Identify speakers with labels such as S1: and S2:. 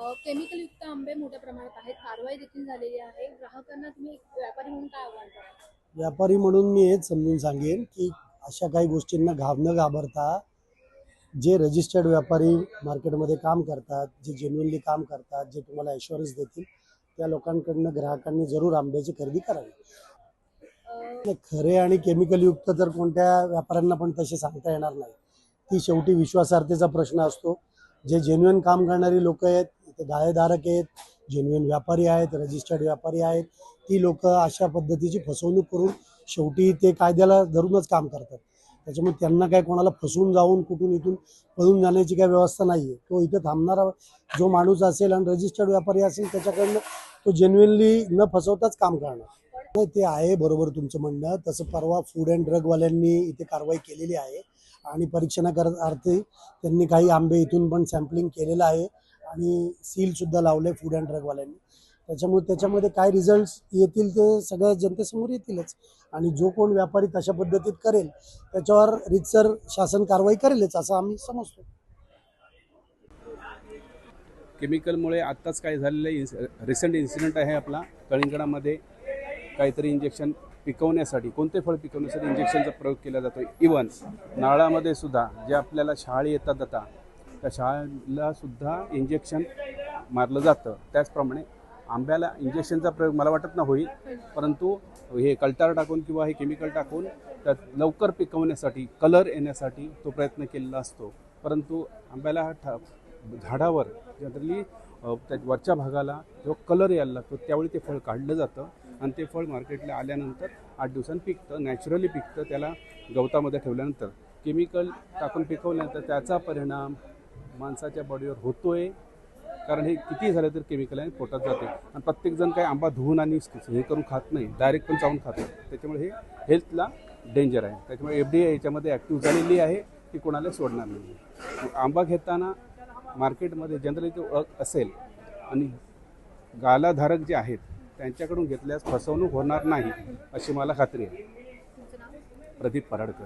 S1: Chemical युक्त आंबे मोठ्या प्रमाणात आहेत, कारवाई देखील झालेली आहे. ग्राहकांना तुम्ही एक व्यापारी म्हणून काय आव्हान कराल?
S2: व्यापारी म्हणून मी हेच समजून सांगेन की अशा काही गोष्टींना न घाबरता जे रजिस्टर्ड व्यापारी मार्केटमध्ये काम करतात, जे जेन्युइनली काम करतात, जे तुम्हाला ॲश्युरन्स देतील, त्या लोकांकडनं ग्राहकांनी जरूर आंब्याची खरेदी करावी. खरे आणि केमिकल युक्त तर कोणत्या व्यापाऱ्यांना पण तसे सांगता येणार नाही. ती शेवटी विश्वासार्हतेचा प्रश्न असतो. जे जेन्युइन काम करणारी लोक आहेत, ते गाळेधारक आहेत, जेन्युइन व्यापारी आहेत, रजिस्टर्ड व्यापारी आहेत, ती लोक अशा पद्धतीची फसवणूक करून शेवटी ते कायद्याला धरूनच काम करतात. त्याच्यामुळे त्यांना काय कोणाला फसवून जाऊन कुठून इथून पळून जाण्याची काही व्यवस्था नाही आहे. तो इथं थांबणारा जो माणूस असेल आणि रजिस्टर्ड व्यापारी असेल त्याच्याकडनं तो जेन्युइनली न फसवताच काम करणार. नाही, ते आहे बरोबर तुमचं म्हणणं. तसं परवा फूड अँड ड्रगवाल्यांनी इथे कारवाई केलेली आहे आणि परीक्षणार्थी त्यांनी काही आंबे इथून पण सॅम्पलिंग केलेलं आहे आणि सीलसुद्धा लावले फूड अँड ड्रगवाल्यांनी. त्याच्यामध्ये काय रिझल्ट्स येतील ते सगळ्या जनतेसमोर येतीलच आणि जो कोण व्यापारी तशा पद्धतीत करेल त्याच्यावर रीतसर शासन कारवाई करेलच असं आम्ही समजतो.
S3: केमिकलमुळे आत्ताच काय झालेलं रिसेंट इन्सिडेंट आहे आपला कलिंगडामध्ये. काहीतरी इंजेक्शन पिकवण्यासाठी, कोणते फळ पिकवण्यासाठी इंजेक्शनचा प्रयोग केला जातो. इवन नाळामध्ये सुद्धा जे आपल्याला शहाळी येतात आता, त्या शहाळीला सुद्धा इंजेक्शन मारलं जातं. त्याचप्रमाणे आंब्याला इंजेक्शनचा प्रयोग मला वाटत ना होईल, परंतु हे कल्टार टाकून किंवा हे केमिकल टाकून त्यात लवकर पिकवण्यासाठी, कलर येण्यासाठी तो प्रयत्न केलेला असतो. परंतु आंब्याला झाडावर जनरली त्या वरच्या भागाला जो कलर यायला लागतो त्यावेळी ते फळ काढलं जातं आणि ते फळ मार्केटला आल्यानंतर 8 दिवसांनी पिकतं, नॅचरली पिकतं. त्याला गवतामध्ये ठेवल्यानंतर केमिकल टाकून पिकवल्यानंतर त्याचा परिणाम माणसाच्या बॉडीवर होतोय. कारण हे किती झालं तर केमिकल आहे पोटात जाते आणि प्रत्येकजण काही आंबा धुवून आणि हे करून खात नाही, डायरेक्ट पण चावून खातात. त्याच्यामुळे हे हेल्थला डेंजर आहे. त्याच्यामुळे FDA याच्यामध्ये ॲक्टिव्ह झालेली आहे की कोणाला सोडणार नाही. आंबा घेताना मार्केटमध्ये जनरली जो असेल आणि गालाधारक जे आहेत त्यांच्याकडून घेतल्यास फसवणूक होणार नाही अशी मला खात्री आहे. प्रदीप पराडकर.